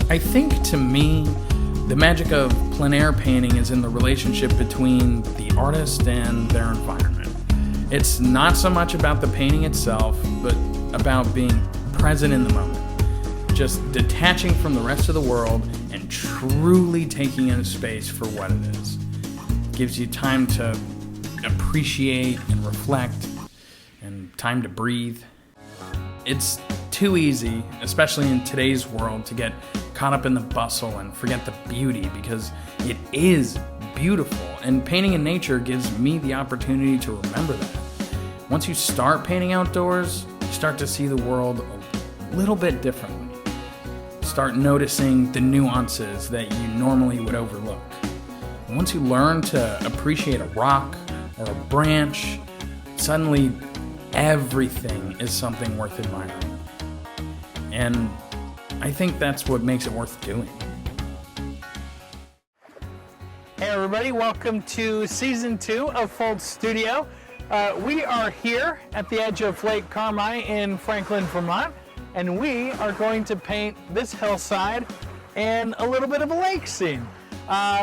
I think, to me, the magic of plein air painting is in the relationship between the artist and their environment. It's not so much about the painting itself, but about being present in the moment. Just detaching from the rest of the world and truly taking in space for what it is. It gives you time to appreciate and reflect and time to breathe. It's too easy, especially in today's world, to get caught up in the bustle and forget the beauty, because it is beautiful, and painting in nature gives me the opportunity to remember that. Once you start painting outdoors, you start to see the world a little bit differently. Start noticing the nuances that you normally would overlook. And once you learn to appreciate a rock or a branch, suddenly everything is something worth admiring. And I think that's what makes it worth doing. Hey everybody, welcome to season 2 of Foltz Studio. We are here at the edge of Lake Carmi in Franklin, Vermont, and we are going to paint this hillside and a little bit of a lake scene.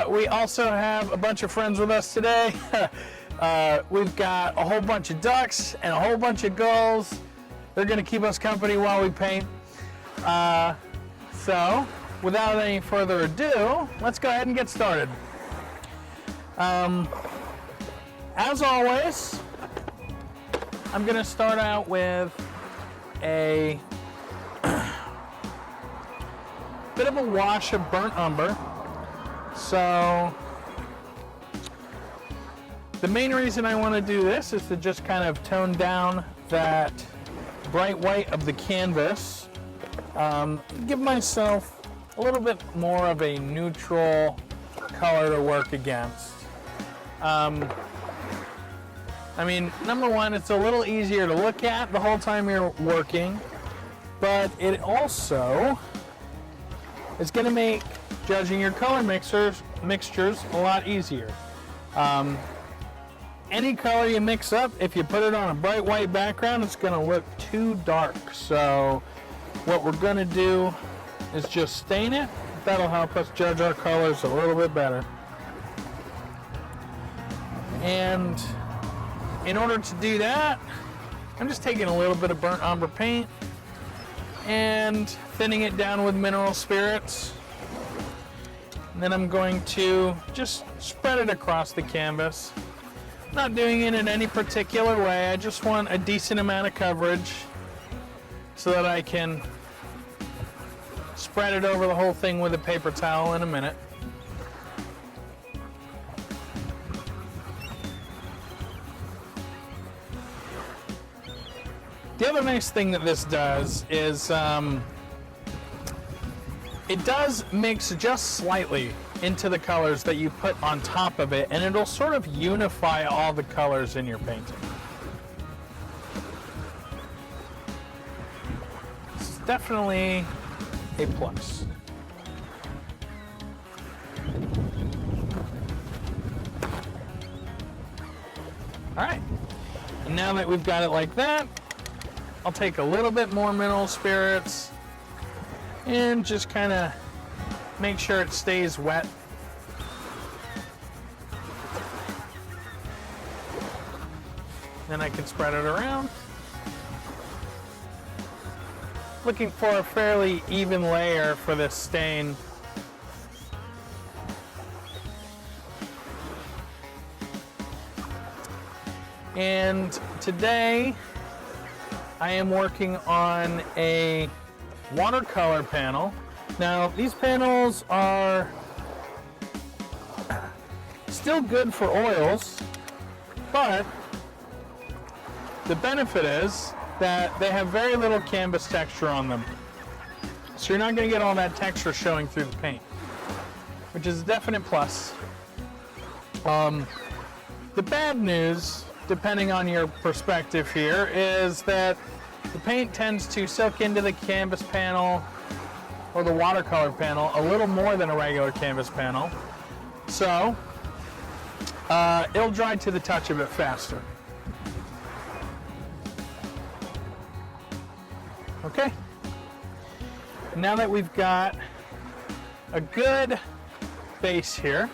We also have a bunch of friends with us today. We've got a whole bunch of ducks and a whole bunch of gulls. They're going to keep us company while we paint. So, without any further ado, let's go ahead and get started. As always, I'm going to start out with a bit of a wash of burnt umber. So, the main reason I want to do this is to just kind of tone down that bright white of the canvas. Give myself a little bit more of a neutral color to work against. I mean, number one, it's a little easier to look at the whole time you're working, but it also is going to make judging your color mixtures a lot easier. Any color you mix up, if you put it on a bright white background, it's going to look too dark. So what we're going to do is just stain it. That'll help us judge our colors a little bit better. And in order to do that, I'm just taking a little bit of burnt umber paint and thinning it down with mineral spirits. And then I'm going to just spread it across the canvas. Not doing it in any particular way. I just want a decent amount of coverage so that I can spread it over the whole thing with a paper towel in a minute. The other nice thing that this does is it does mix just slightly into the colors that you put on top of it, and it'll sort of unify all the colors in your painting. It's definitely a plus. All right, and now that we've got it like that, I'll take a little bit more mineral spirits and just kind of make sure it stays wet. Then I can spread it around. Looking for a fairly even layer for this stain. And today I am working on a watercolor panel. Now, these panels are still good for oils, but the benefit is that they have very little canvas texture on them. So you're not going to get all that texture showing through the paint, which is a definite plus. The bad news, depending on your perspective here, is that the paint tends to soak into the canvas panel or the watercolor panel a little more than a regular canvas panel. So it'll dry to the touch a bit faster. Okay. Now that we've got a good base here,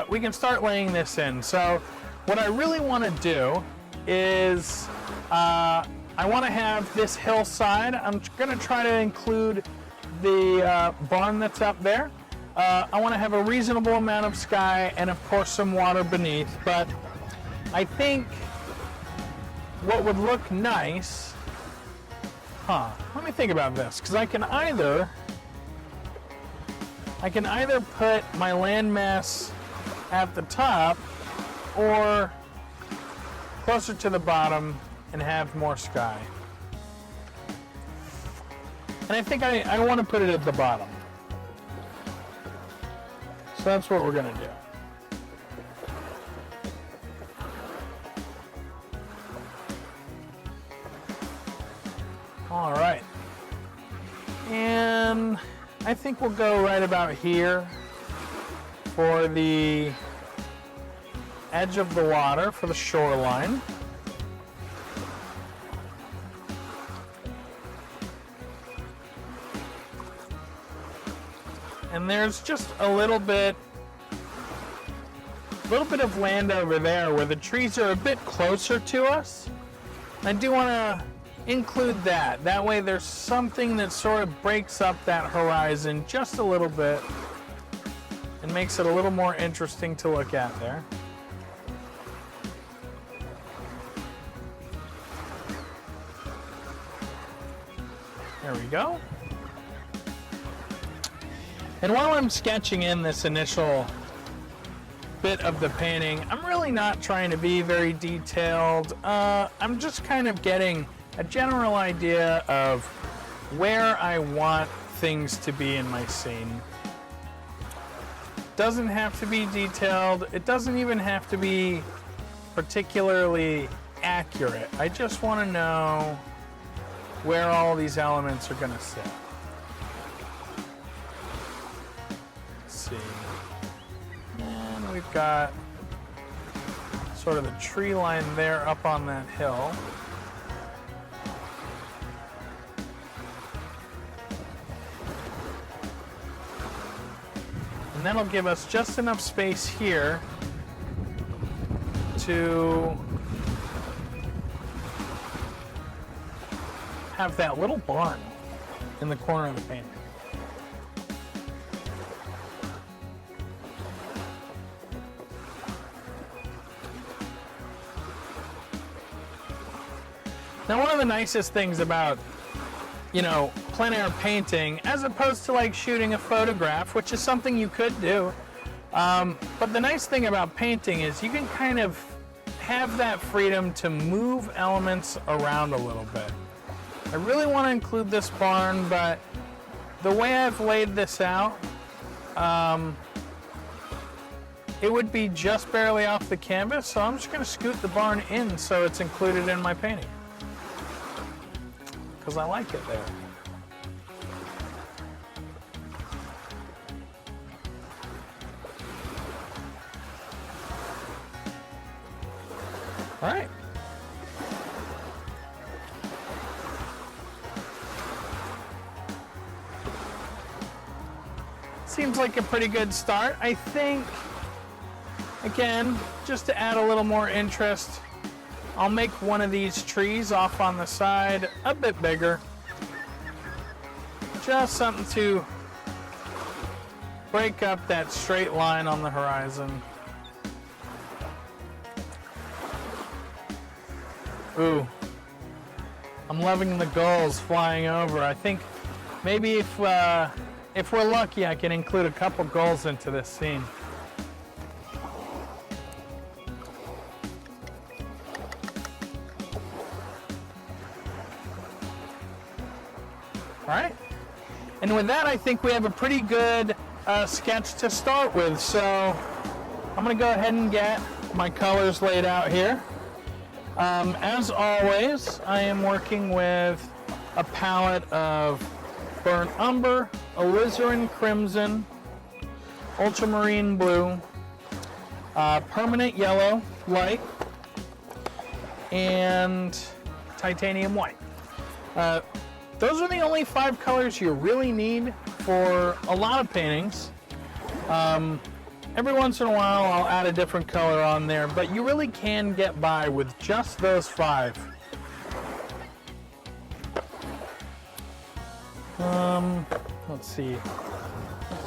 we can start laying this in. So what I really want to do is I want to have this hillside. I'm going to try to include the barn that's up there. I want to have a reasonable amount of sky and of course some water beneath, but I think what would look nice, let me think about this, because I can either put my landmass at the top or closer to the bottom and have more sky. And I think I want to put it at the bottom. So that's what we're going to do. All right. And I think we'll go right about here for the edge of the water, for the shoreline. And there's just a little bit of land over there where the trees are a bit closer to us. I do want to include that. That way there's something that sort of breaks up that horizon just a little bit and makes it a little more interesting to look at there. There we go. And while I'm sketching in this initial bit of the painting, I'm really not trying to be very detailed. I'm just kind of getting a general idea of where I want things to be in my scene. Doesn't have to be detailed. It doesn't even have to be particularly accurate. I just want to know where all these elements are going to sit. And we've got sort of the tree line there up on that hill. And that'll give us just enough space here to have that little barn in the corner of the painting. Now, one of the nicest things about, plein air painting, as opposed to like shooting a photograph, which is something you could do, but the nice thing about painting is you can kind of have that freedom to move elements around a little bit. I really want to include this barn, but the way I've laid this out, it would be just barely off the canvas, so I'm just going to scoot the barn in so it's included in my painting, because I like it there. All right. Seems like a pretty good start. I think, again, just to add a little more interest, I'll make one of these trees off on the side a bit bigger. Just something to break up that straight line on the horizon. Ooh, I'm loving the gulls flying over. I think maybe if we're lucky, I can include a couple gulls into this scene. All right, and with that, I think we have a pretty good sketch to start with. So I'm gonna go ahead and get my colors laid out here. As always, I am working with a palette of burnt umber, alizarin crimson, ultramarine blue, permanent yellow light, and titanium white. those are the only 5 colors you really need for a lot of paintings. Every once in a while I'll add a different color on there, but you really can get by with just those 5. Let's see.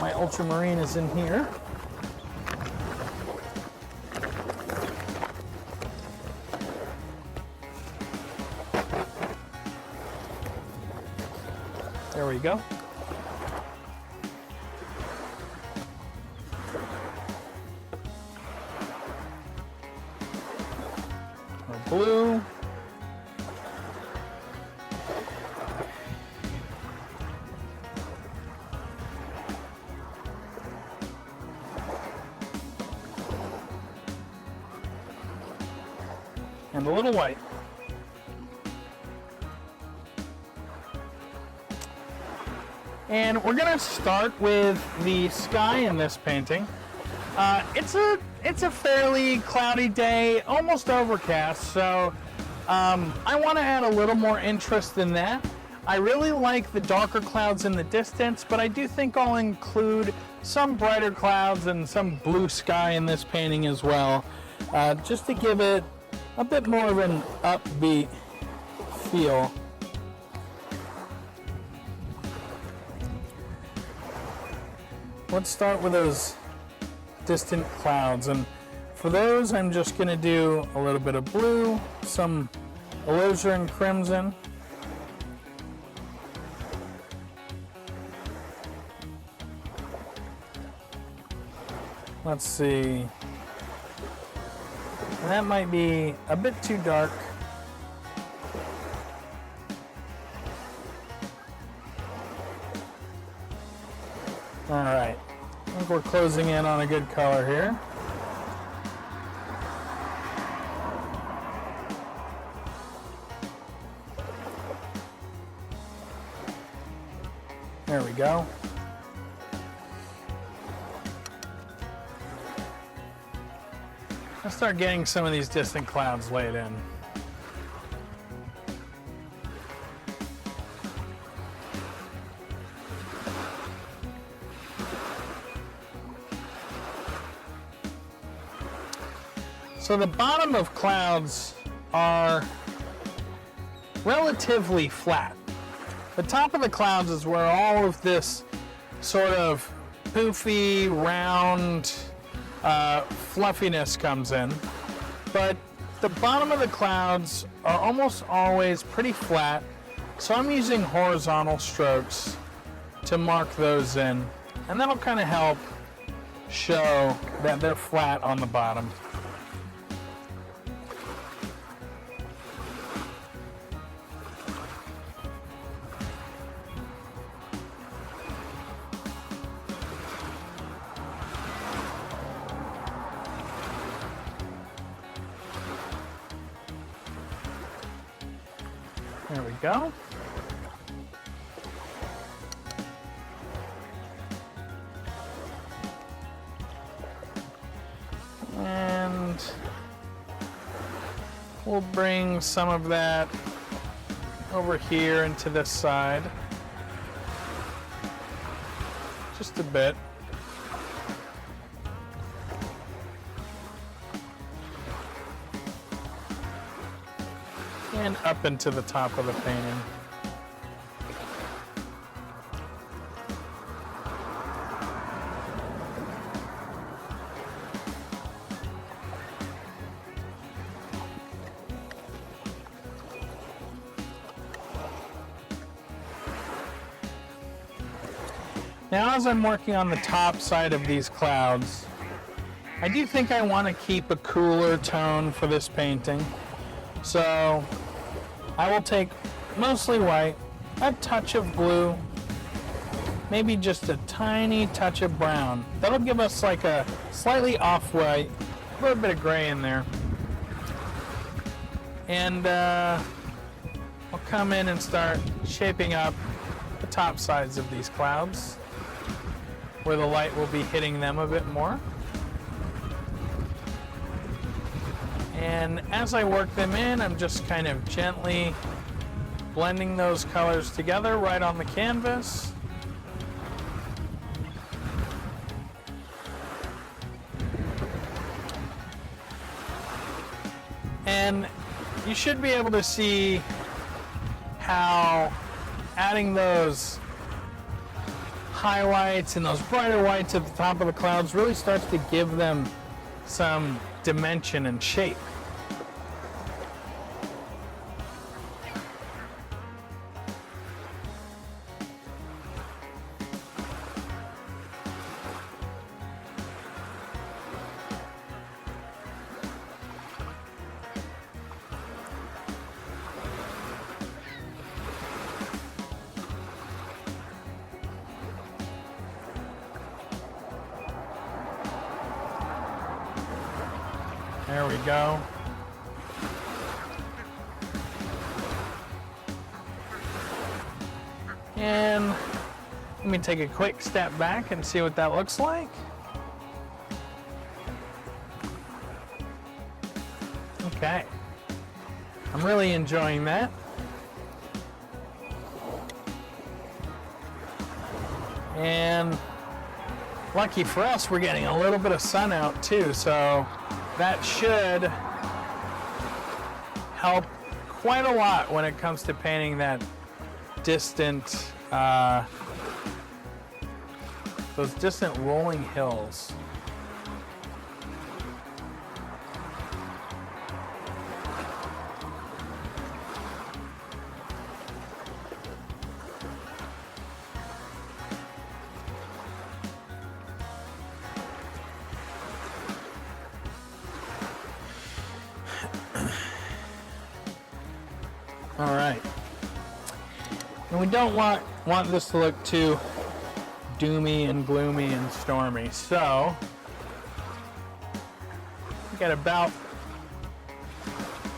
My ultramarine is in here. There we go. Our blue. And a little white. And we're gonna start with the sky in this painting. It's a fairly cloudy day, almost overcast, so I want to add a little more interest in that. I really like the darker clouds in the distance, but I do think I'll include some brighter clouds and some blue sky in this painting as well, just to give it a bit more of an upbeat feel. Let's start with those distant clouds, and for those I'm just going to do a little bit of blue, some alizarin crimson, let's see, that might be a bit too dark. All right, I think we're closing in on a good color here. There we go. Let's start getting some of these distant clouds laid in. So the bottom of clouds are relatively flat. The top of the clouds is where all of this sort of poofy, round fluffiness comes in. But the bottom of the clouds are almost always pretty flat, so I'm using horizontal strokes to mark those in, and that'll kind of help show that they're flat on the bottom. There we go. And we'll bring some of that over here into this side. Just a bit. And up into the top of the painting. Now, as I'm working on the top side of these clouds, I do think I want to keep a cooler tone for this painting. So I will take mostly white, a touch of blue, maybe just a tiny touch of brown. That'll give us like a slightly off-white, a little bit of gray in there. And I'll come in and start shaping up the top sides of these clouds, where the light will be hitting them a bit more. And as I work them in, I'm just kind of gently blending those colors together right on the canvas. And you should be able to see how adding those highlights and those brighter whites at the top of the clouds really starts to give them some dimension and shape. There we go. And let me take a quick step back and see what that looks like. Okay. I'm really enjoying that. And lucky for us, we're getting a little bit of sun out too, so that should help quite a lot when it comes to painting that distant, those distant rolling hills. All right, and we don't want this to look too doomy and gloomy and stormy, so we got about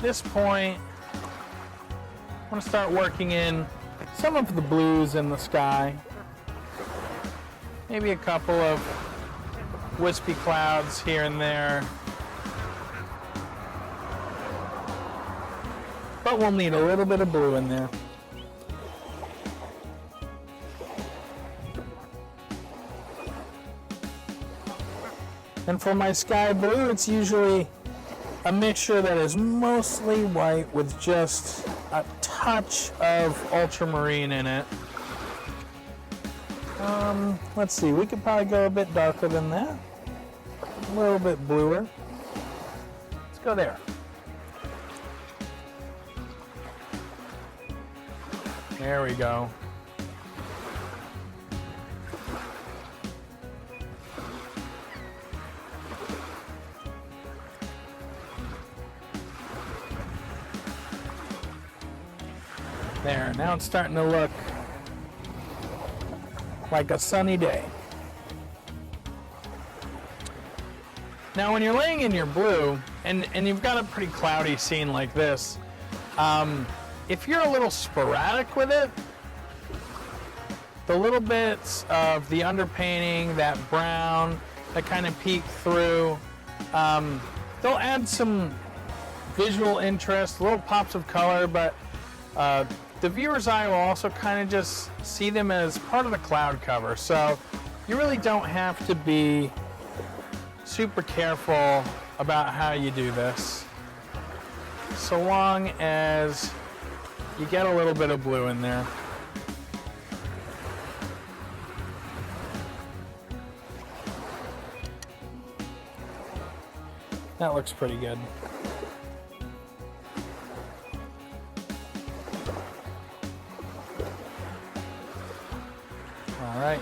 this point. I want to start working in some of the blues in the sky, maybe a couple of wispy clouds here and there. But we'll need a little bit of blue in there. And for my sky blue, it's usually a mixture that is mostly white with just a touch of ultramarine in it. Let's see, we could probably go a bit darker than that. A little bit bluer. Let's go there. There we go. There, now it's starting to look like a sunny day. Now when you're laying in your blue, and you've got a pretty cloudy scene like this, if you're a little sporadic with it, the little bits of the underpainting, that brown, that kind of peek through, they'll add some visual interest, little pops of color, but the viewer's eye will also kind of just see them as part of the cloud cover. So you really don't have to be super careful about how you do this, so long as you get a little bit of blue in there. That looks pretty good. All right.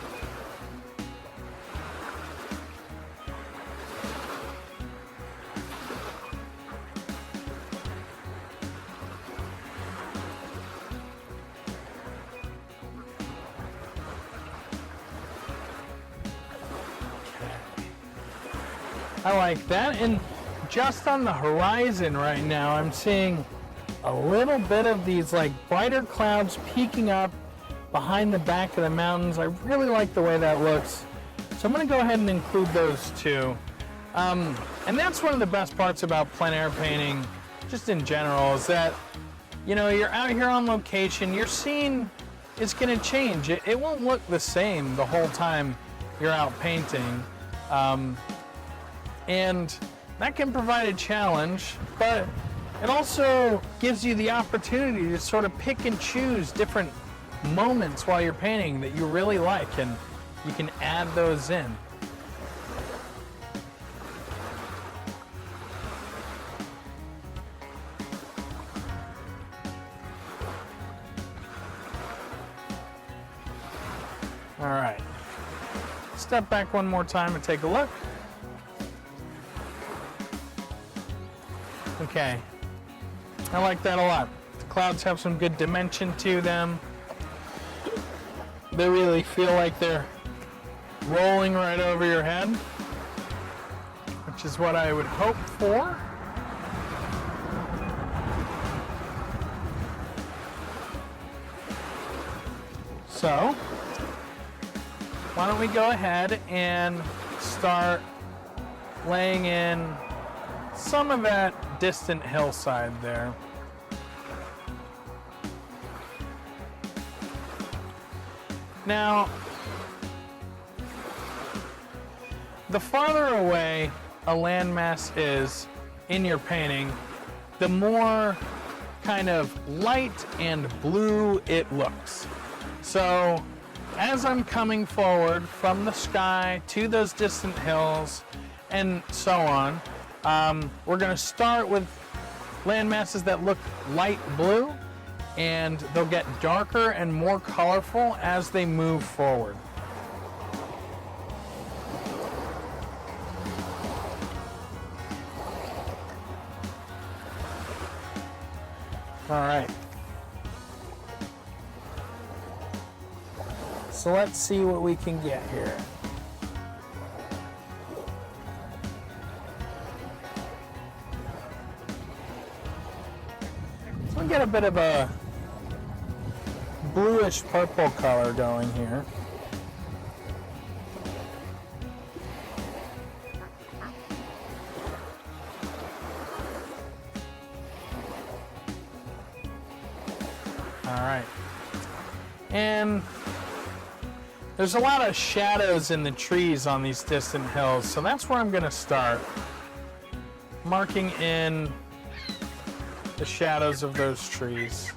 I like that. And just on the horizon right now, I'm seeing a little bit of these like brighter clouds peeking up behind the back of the mountains. I really like the way that looks. So I'm going to go ahead and include those too. And that's one of the best parts about plein air painting, just in general, is that you're out here on location, your scene is going to change. It won't look the same the whole time you're out painting. And that can provide a challenge, but it also gives you the opportunity to sort of pick and choose different moments while you're painting that you really like, and you can add those in. All right, step back one more time and take a look. Okay, I like that a lot. The clouds have some good dimension to them. They really feel like they're rolling right over your head, which is what I would hope for. So, why don't we go ahead and start laying in some of that distant hillside there. Now, the farther away a landmass is in your painting, the more kind of light and blue it looks. So, as I'm coming forward from the sky to those distant hills and so on, we're going to start with land masses that look light blue, and they'll get darker and more colorful as they move forward. All right. So let's see what we can get here. So we get a bit of a bluish purple color going here. All right. And there's a lot of shadows in the trees on these distant hills, so that's where I'm going to start. Marking in the shadows of those trees.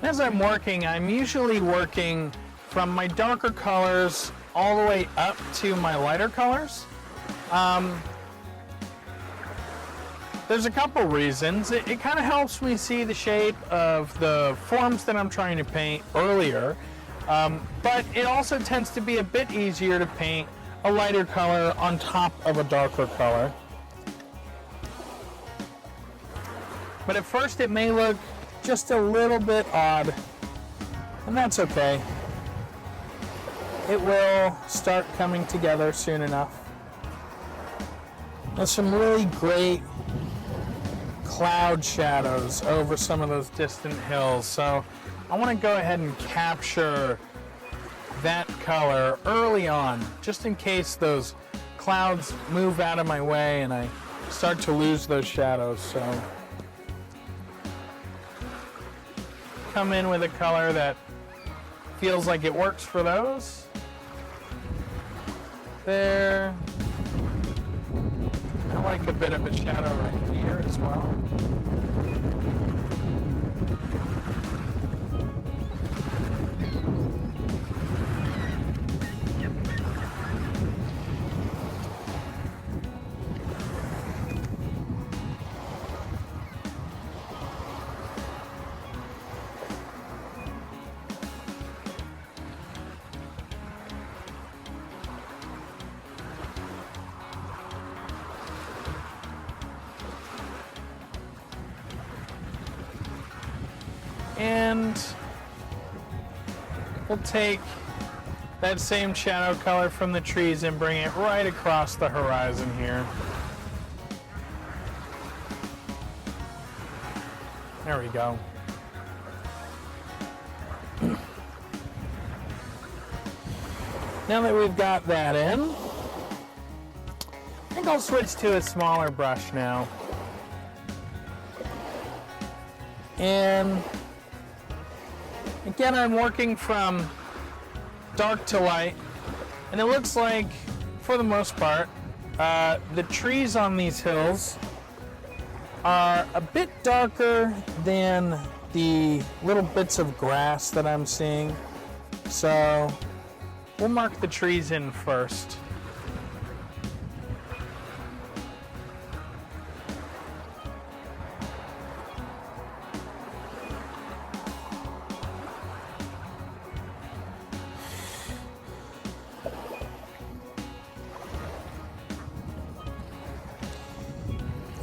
As I'm working, I'm usually working from my darker colors all the way up to my lighter colors. There's a couple reasons. It kind of helps me see the shape of the forms that I'm trying to paint earlier, but it also tends to be a bit easier to paint a lighter color on top of a darker color. But at first it may look just a little bit odd, and that's okay. It will start coming together soon enough. There's some really great cloud shadows over some of those distant hills, so I want to go ahead and capture that color early on, just in case those clouds move out of my way and I start to lose those shadows. So come in with a color that feels like it works for those. There. I like a bit of a shadow right here as well. And we'll take that same shadow color from the trees and bring it right across the horizon here. There we go. Now that we've got that in, I think I'll switch to a smaller brush now. And again, I'm working from dark to light, and it looks like, for the most part, the trees on these hills are a bit darker than the little bits of grass that I'm seeing. So we'll mark the trees in first.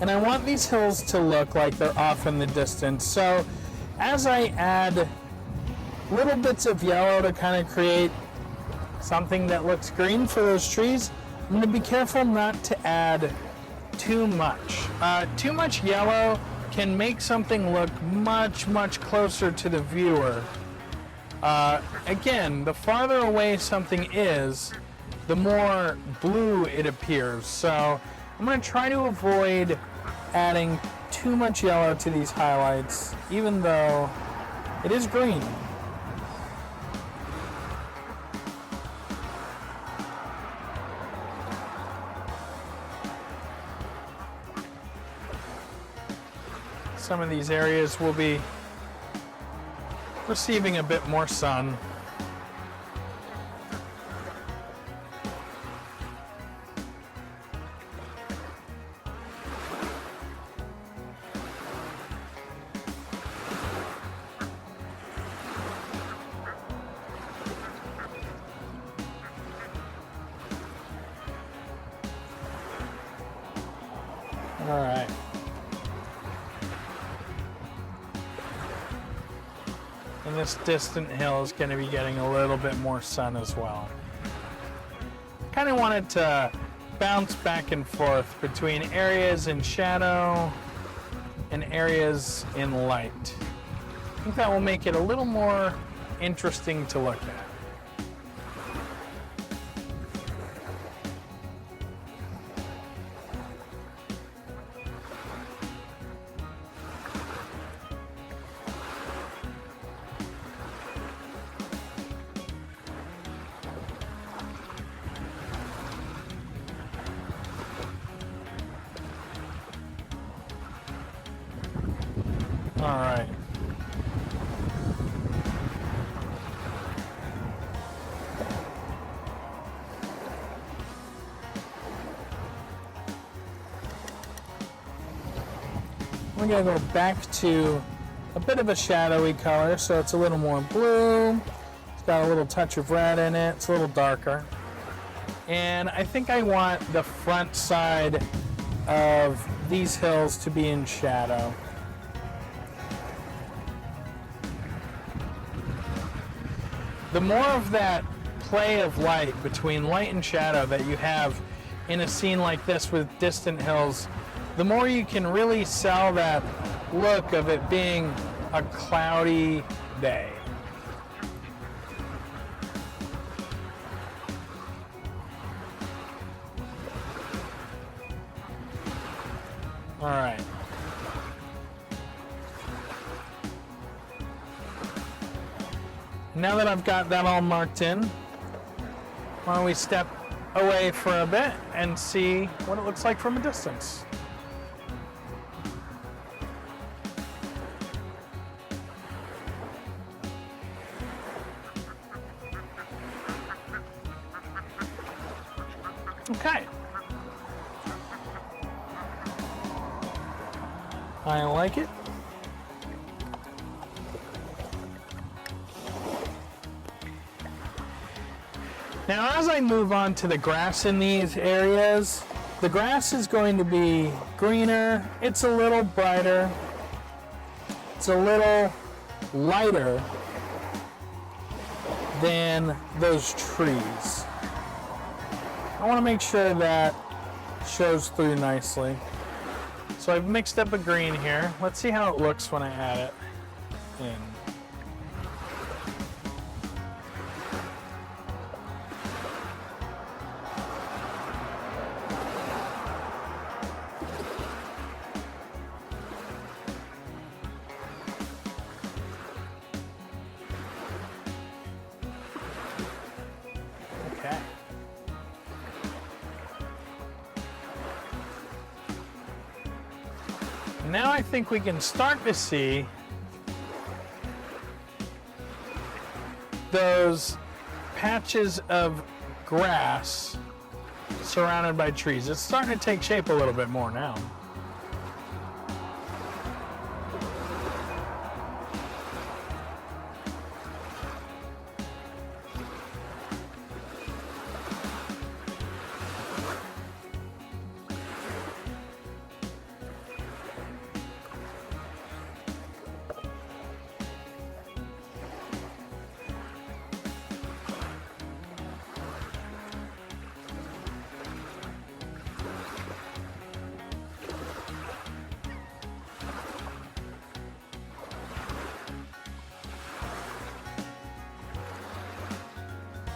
And I want these hills to look like they're off in the distance. So as I add little bits of yellow to kind of create something that looks green for those trees, I'm going to be careful not to add too much. Too much yellow can make something look much, much closer to the viewer. Again, the farther away something is, the more blue it appears. So I'm going to try to avoid adding too much yellow to these highlights, even though it is green. Some of these areas will be receiving a bit more sun. All right. And this distant hill is going to be getting a little bit more sun as well. Kind of wanted to bounce back and forth between areas in shadow and areas in light. I think that will make it a little more interesting to look at. All right. We're going to go back to a bit of a shadowy color, so it's a little more blue. It's got a little touch of red in it. It's a little darker. And I think I want the front side of these hills to be in shadow. The more of that play of light between light and shadow that you have in a scene like this with distant hills, the more you can really sell that look of it being a cloudy day. All right. Now that I've got that all marked in, why don't we step away for a bit and see what it looks like from a distance. Okay. I like it. Now, as I move on to the grass in these areas, the grass is going to be greener. It's a little brighter. It's a little lighter than those trees. I want to make sure that shows through nicely. So I've mixed up a green here. Let's see how it looks when I add it in. Okay. Now I think we can start to see those patches of grass surrounded by trees. It's starting to take shape a little bit more now.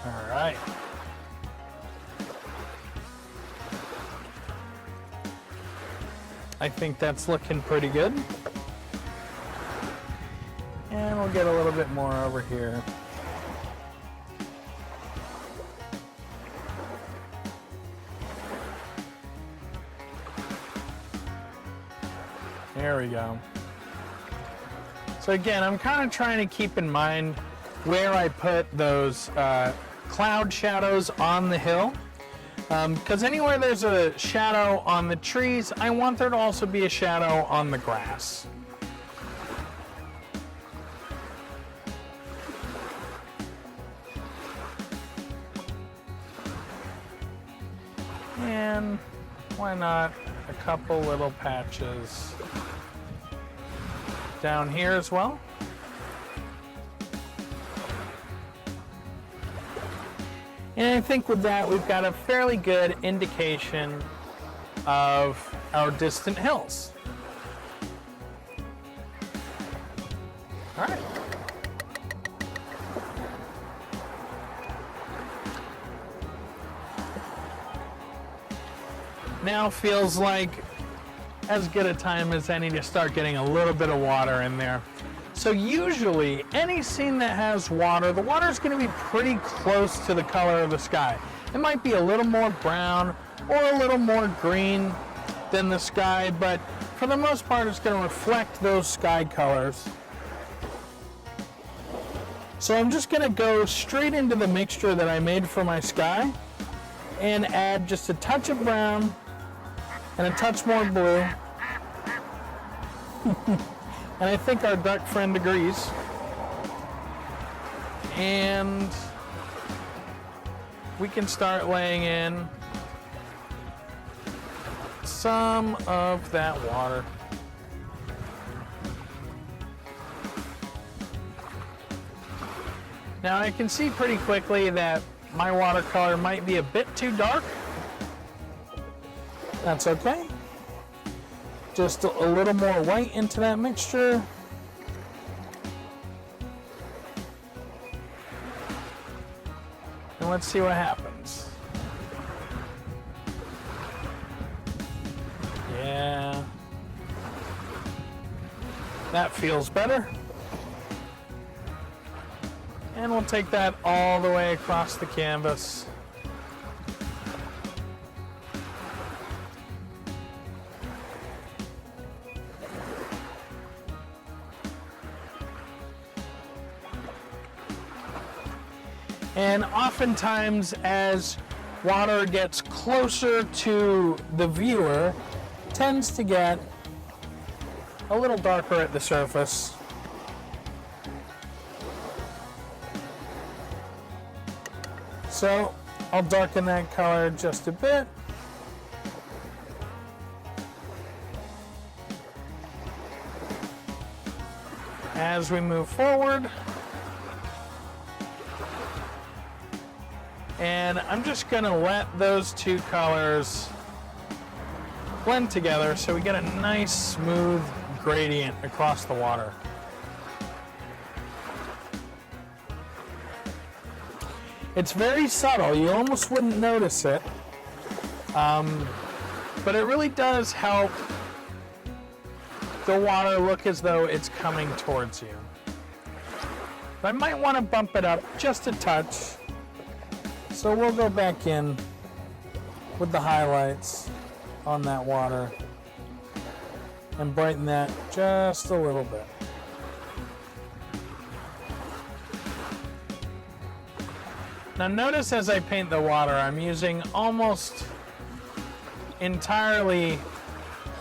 All right. I think that's looking pretty good. And we'll get a little bit more over here. There we go. So again, I'm kind of trying to keep in mind where I put those cloud shadows on the hill. Because anywhere there's a shadow on the trees, I want there to also be a shadow on the grass. And why not a couple little patches down here as well. And I think with that, we've got a fairly good indication of our distant hills. All right. Now feels like as good a time as any to start getting a little bit of water in there. So usually, any scene that has water, the water is going to be pretty close to the color of the sky. It might be a little more brown or a little more green than the sky, but for the most part, it's going to reflect those sky colors. So I'm just going to go straight into the mixture that I made for my sky and add just a touch of brown and a touch more blue. And I think our duck friend agrees. And we can start laying in some of that water. Now I can see pretty quickly that my watercolor might be a bit too dark. That's okay. Just a little more white into that mixture. And let's see what happens. Yeah. That feels better. And we'll take that all the way across the canvas. And oftentimes, as water gets closer to the viewer, it tends to get a little darker at the surface. So I'll darken that color just a bit. As we move forward. And I'm just gonna let those two colors blend together so we get a nice smooth gradient across the water. It's very subtle, you almost wouldn't notice it, but it really does help the water look as though it's coming towards you. I might want to bump it up just a touch, so we'll go back in with the highlights on that water and brighten that just a little bit. Now notice as I paint the water, I'm using almost entirely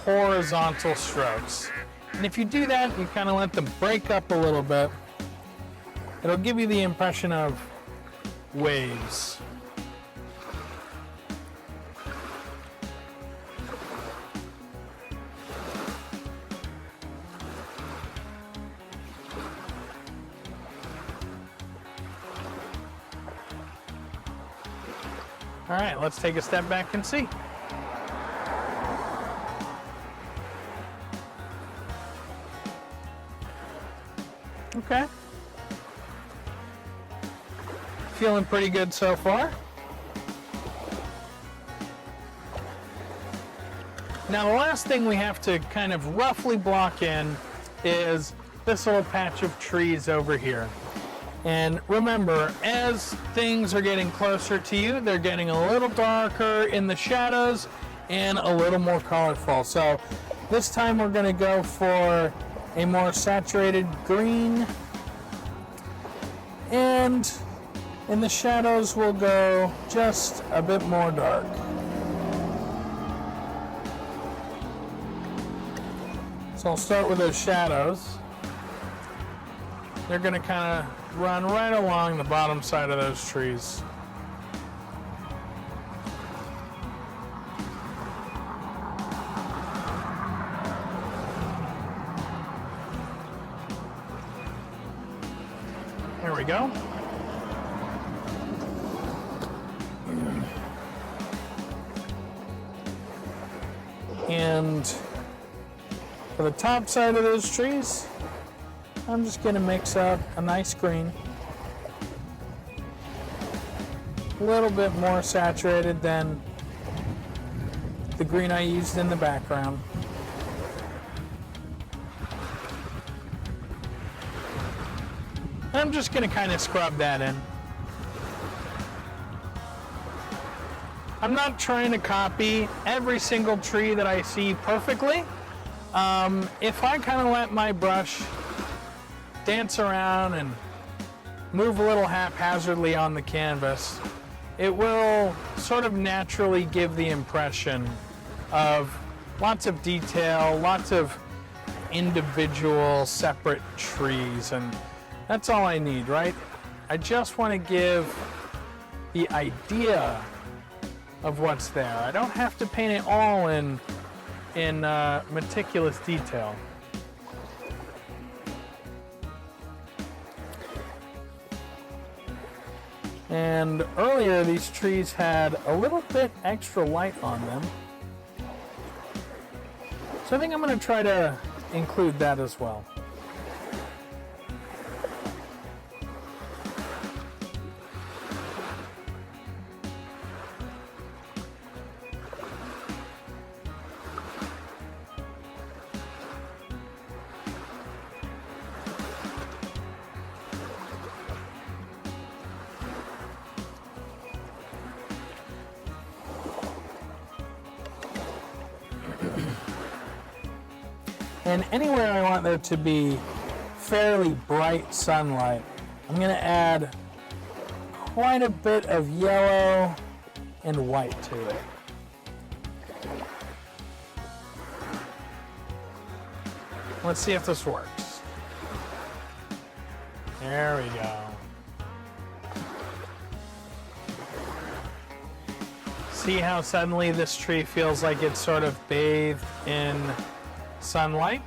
horizontal strokes. And if you do that, you kind of let them break up a little bit, it'll give you the impression of waves. All right, let's take a step back and see. Okay. Feeling pretty good so far. Now the last thing we have to kind of roughly block in is this little patch of trees over here. And remember, as things are getting closer to you, they're getting a little darker in the shadows and a little more colorful. So this time we're going to go for a more saturated green, and in the shadows we'll go just a bit more dark. So I'll start with those shadows. They're going to kind of run right along the bottom side of those trees. There we go. And for the top side of those trees, I'm just going to mix up a nice green. A little bit more saturated than the green I used in the background. I'm just going to kind of scrub that in. I'm not trying to copy every single tree that I see perfectly. If I kind of let my brush dance around and move a little haphazardly on the canvas, it will sort of naturally give the impression of lots of detail, lots of individual separate trees, and that's all I need, right? I just want to give the idea of what's there. I don't have to paint it all in meticulous detail. And earlier these trees had a little bit extra light on them. So I think I'm going to try to include that as well. And anywhere I want there to be fairly bright sunlight, I'm going to add quite a bit of yellow and white to it. Let's see if this works. There we go. See how suddenly this tree feels like it's sort of bathed in sunlight?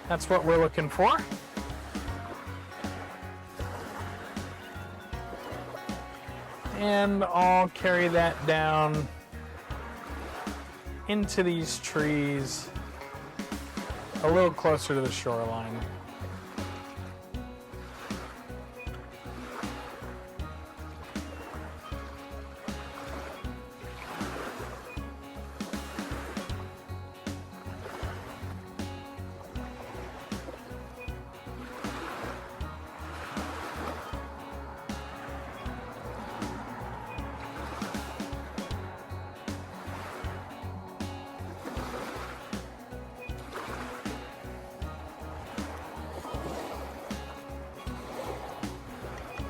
That's what we're looking for. And I'll carry that down into these trees a little closer to the shoreline.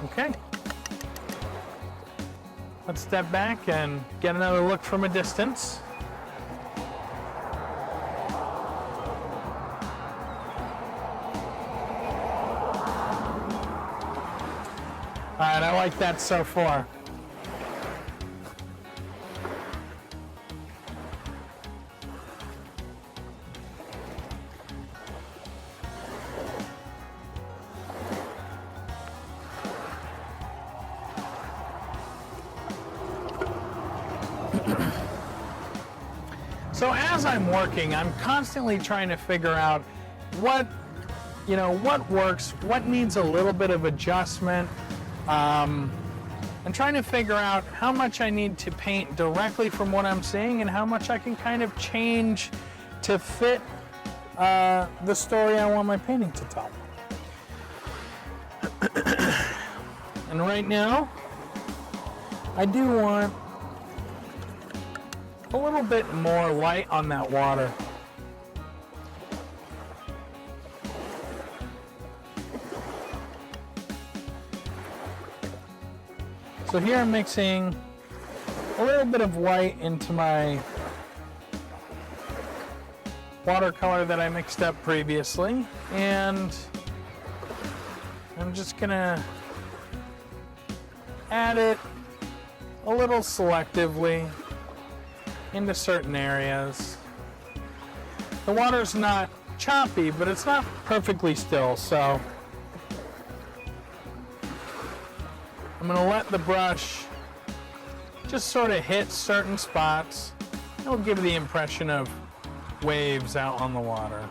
Okay, let's step back and get another look from a distance. All right, I like that so far. So as I'm working, I'm constantly trying to figure out what works, what needs a little bit of adjustment, and trying to figure out how much I need to paint directly from what I'm seeing and how much I can kind of change to fit the story I want my painting to tell. And right now, I do want a little bit more light on that water. So here I'm mixing a little bit of white into my watercolor that I mixed up previously, and I'm just gonna add it a little selectively into certain areas. The water's not choppy, but it's not perfectly still, so I'm gonna let the brush just sort of hit certain spots. It'll give the impression of waves out on the water.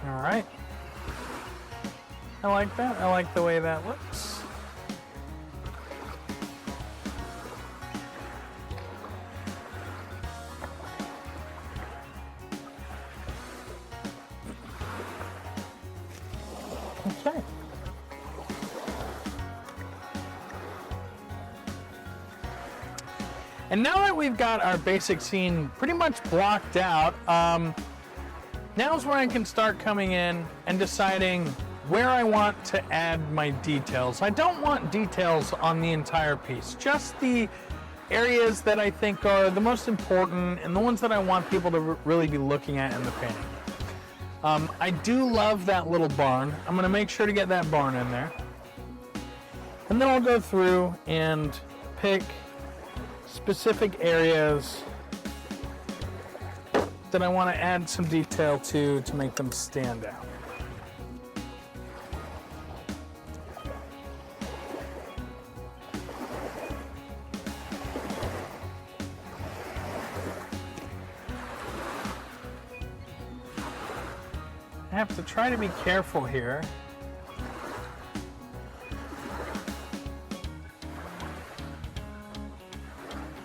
All right. I like that. I like the way that looks. Okay. And now that we've got our basic scene pretty much blocked out, now's where I can start coming in and deciding where I want to add my details. I don't want details on the entire piece, just the areas that I think are the most important and the ones that I want people to really be looking at in the painting. I do love that little barn. I'm going to make sure to get that barn in there. And then I'll go through and pick specific areas that I want to add some detail to make them stand out. I have to try to be careful here.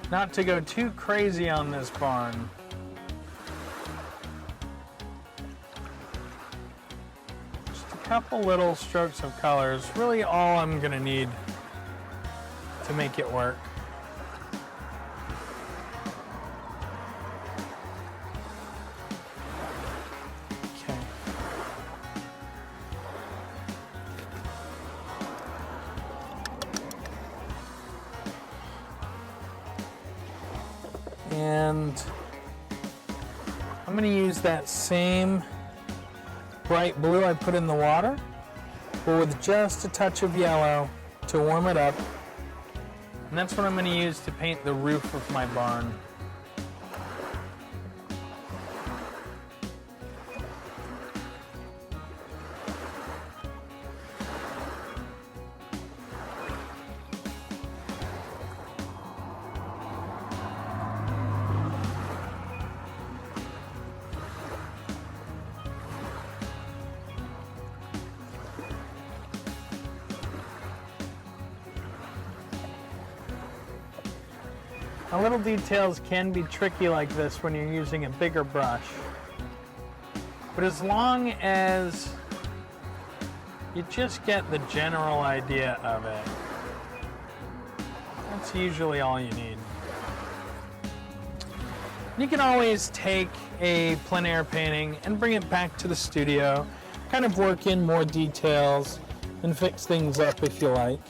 Not to go too crazy on this barn. Just a couple little strokes of color is really all I'm gonna need to make it work. And I'm going to use that same bright blue I put in the water, but with just a touch of yellow to warm it up. And that's what I'm going to use to paint the roof of my barn. Now, little details can be tricky like this when you're using a bigger brush. But as long as you just get the general idea of it, that's usually all you need. You can always take a plein air painting and bring it back to the studio, kind of work in more details and fix things up if you like.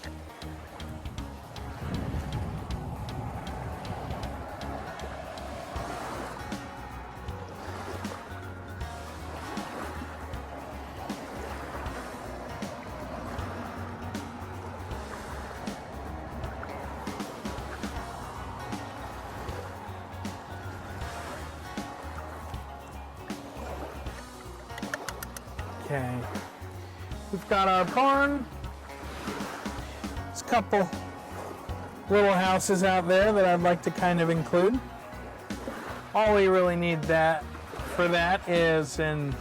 Okay, we've got our barn. There's a couple little houses out there that I'd like to kind of include. All we really need for that is an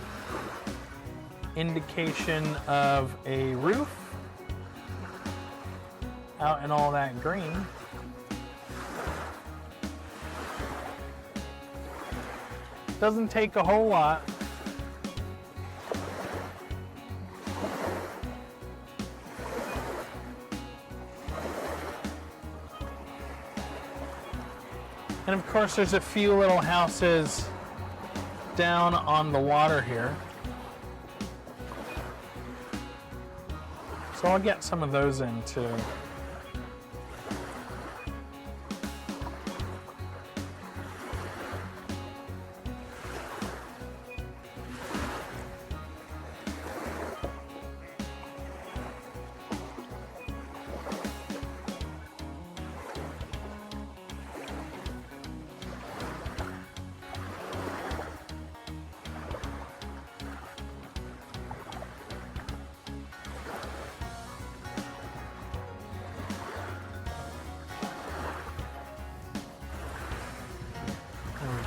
indication of a roof out in all that green. Doesn't take a whole lot. And of course, there's a few little houses down on the water here. So I'll get some of those in too.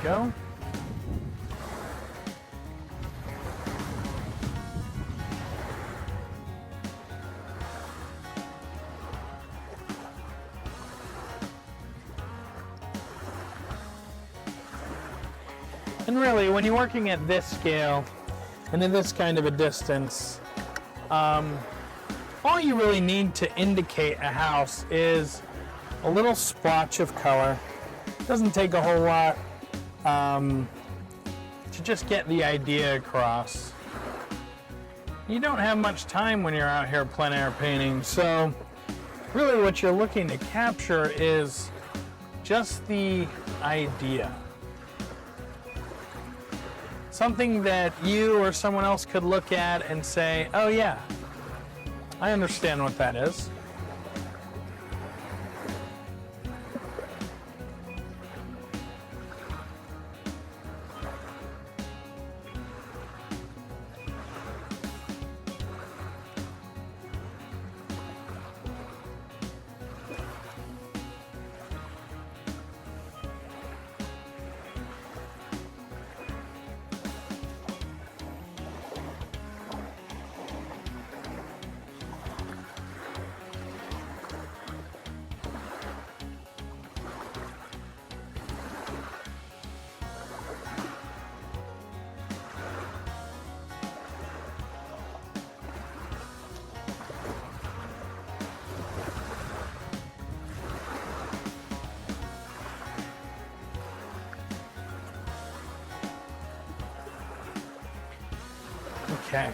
Go. And really, when you're working at this scale and in this kind of a distance, all you really need to indicate a house is a little splotch of color. It doesn't take a whole lot to just get the idea across. You don't have much time when you're out here plein air painting, so really what you're looking to capture is just the idea. Something that you or someone else could look at and say, oh yeah, I understand what that is. Okay.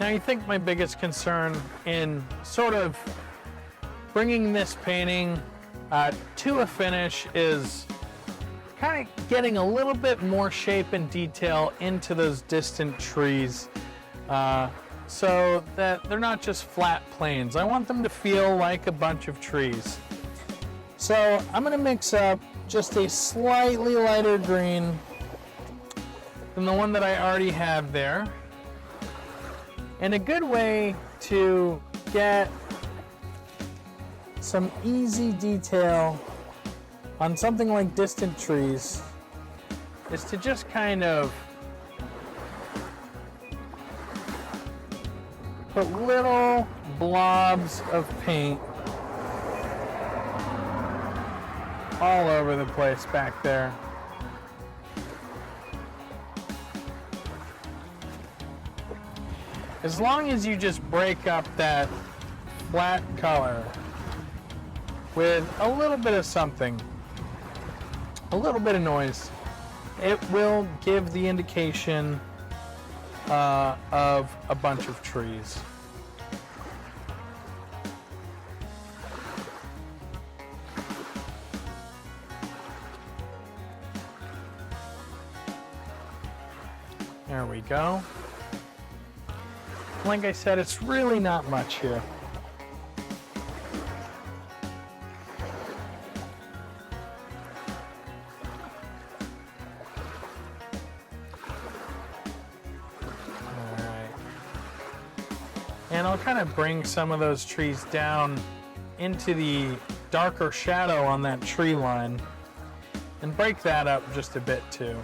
Now, you think my biggest concern in sort of bringing this painting to a finish is kind of getting a little bit more shape and detail into those distant trees so that they're not just flat plains. I want them to feel like a bunch of trees. So I'm going to mix up just a slightly lighter green than the one that I already have there. And a good way to get some easy detail on something like distant trees is to just kind of put little blobs of paint all over the place back there. As long as you just break up that flat color with a little bit of something, a little bit of noise, it will give the indication of a bunch of trees. There we go. Like I said, it's really not much here. And I'll kind of bring some of those trees down into the darker shadow on that tree line and break that up just a bit too.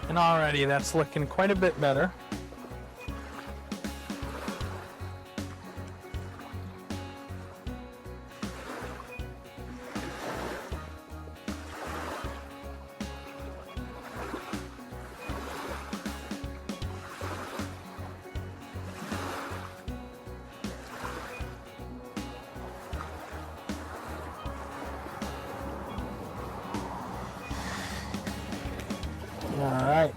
And already that's looking quite a bit better. All right.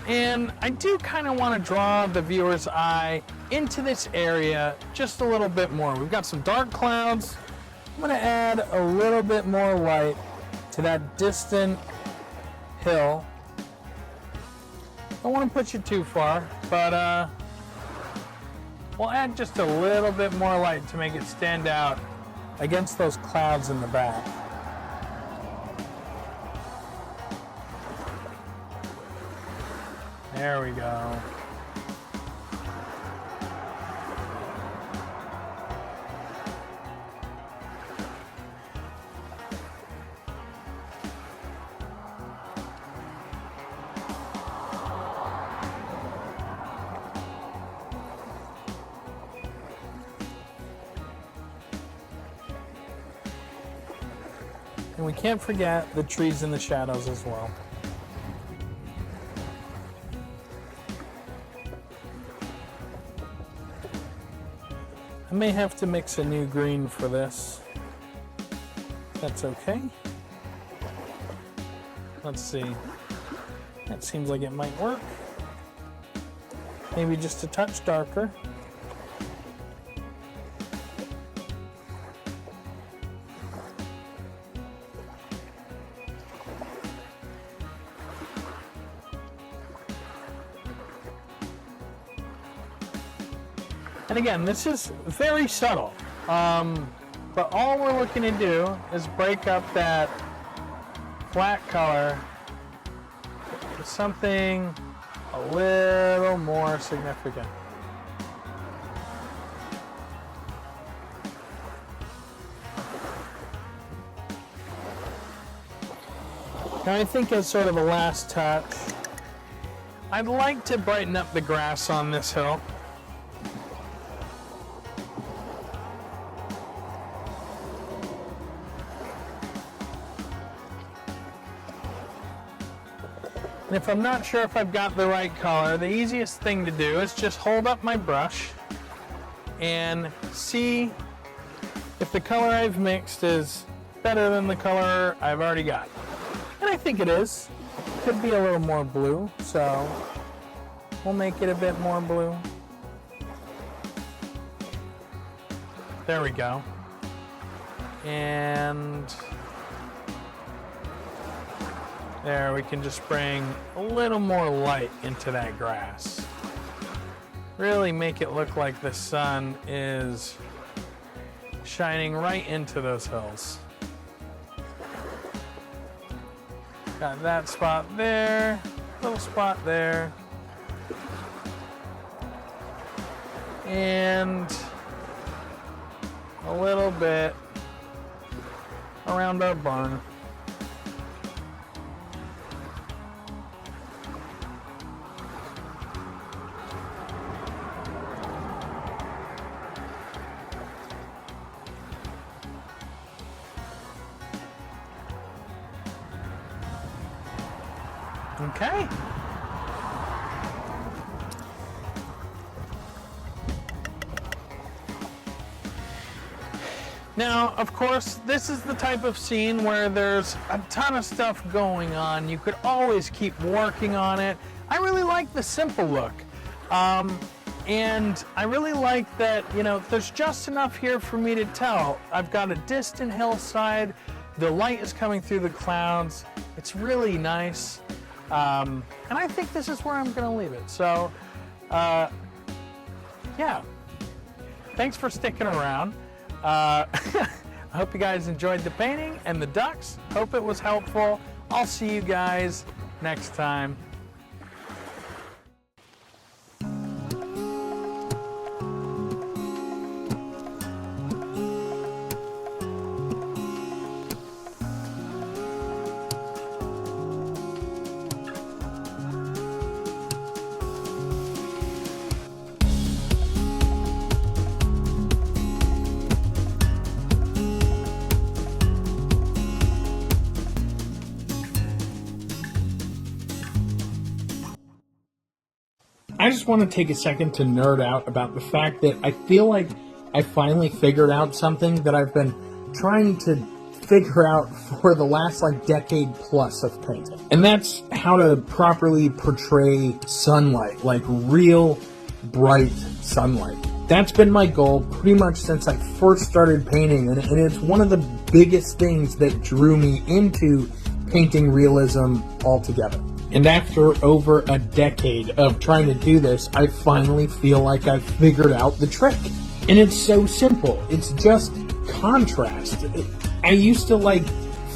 And I do kind of want to draw the viewer's eye into this area just a little bit more. We've got some dark clouds. I'm going to add a little bit more light to that distant hill. Don't want to push it too far, but we'll add just a little bit more light to make it stand out against those clouds in the back. There we go. And we can't forget the trees in the shadows as well. I may have to mix a new green for this. That's okay. Let's see. That seems like it might work. Maybe just a touch darker. And again, this is very subtle, but all we're looking to do is break up that flat color to something a little more significant. Now I think as sort of a last touch, I'd like to brighten up the grass on this hill. And if I'm not sure if I've got the right color, the easiest thing to do is just hold up my brush and see if the color I've mixed is better than the color I've already got. And I think it is. could be a little more blue, so we'll make it a bit more blue. There we go. And there, we can just bring a little more light into that grass. Really make it look like the sun is shining right into those hills. Got that spot there, little spot there. And a little bit around our barn. Okay. Now, of course, this is the type of scene where there's a ton of stuff going on. You could always keep working on it. I really like the simple look. And I really like that, you know, there's just enough here for me to tell. I've got a distant hillside. The light is coming through the clouds. It's really nice. And I think this is where I'm going to leave it. So, yeah. Thanks for sticking around. I hope you guys enjoyed the painting and the ducks. Hope it was helpful. I'll see you guys next time. I just want to take a second to nerd out about the fact that I feel like I finally figured out something that I've been trying to figure out for the last decade plus of painting. And that's how to properly portray sunlight, like real bright sunlight. That's been my goal pretty much since I first started painting, and it's one of the biggest things that drew me into painting realism altogether. And after over a decade of trying to do this, I finally feel like I've figured out the trick. And it's so simple. It's just contrast. I used to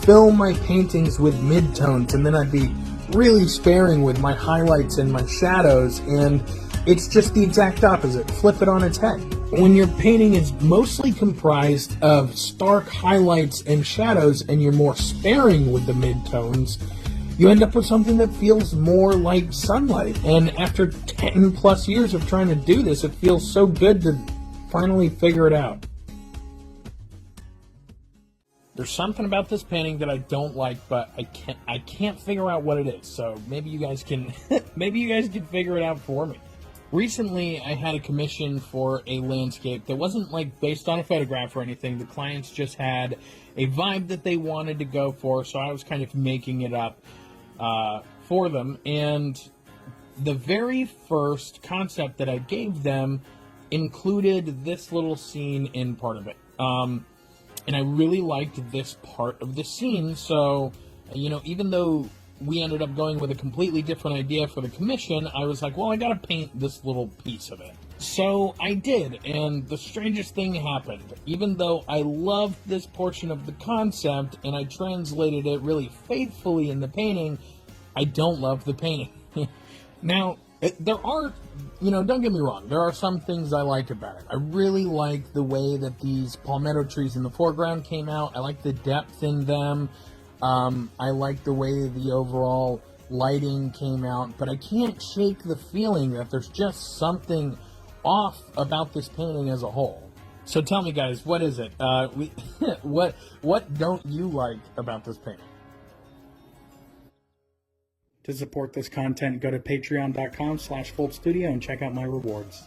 fill my paintings with midtones, and then I'd be really sparing with my highlights and my shadows, and it's just the exact opposite. Flip it on its head. When your painting is mostly comprised of stark highlights and shadows, and you're more sparing with the midtones, you end up with something that feels more like sunlight. And after 10 plus years of trying to do this, it feels so good to finally figure it out. There's something about this painting that I don't like, but I can't figure out what it is. So maybe you guys can figure it out for me. Recently, I had a commission for a landscape that wasn't based on a photograph or anything. The clients just had a vibe that they wanted to go for, so I was kind of making it up for them. And the very first concept that I gave them included this little scene in part of it. And I really liked this part of the scene, so, even though we ended up going with a completely different idea for the commission, I was like, well, I gotta paint this little piece of it. So I did, and the strangest thing happened. Even though I loved this portion of the concept, and I translated it really faithfully in the painting, I don't love the painting. Now, there are, don't get me wrong, there are some things I like about it. I really like the way that these palmetto trees in the foreground came out. I like the depth in them. I like the way the overall lighting came out, but I can't shake the feeling that there's just something off about this painting as a whole. So tell me, guys, what is it? What don't you like about this painting? To support this content, go to patreon.com/FoltzStudio and check out my rewards.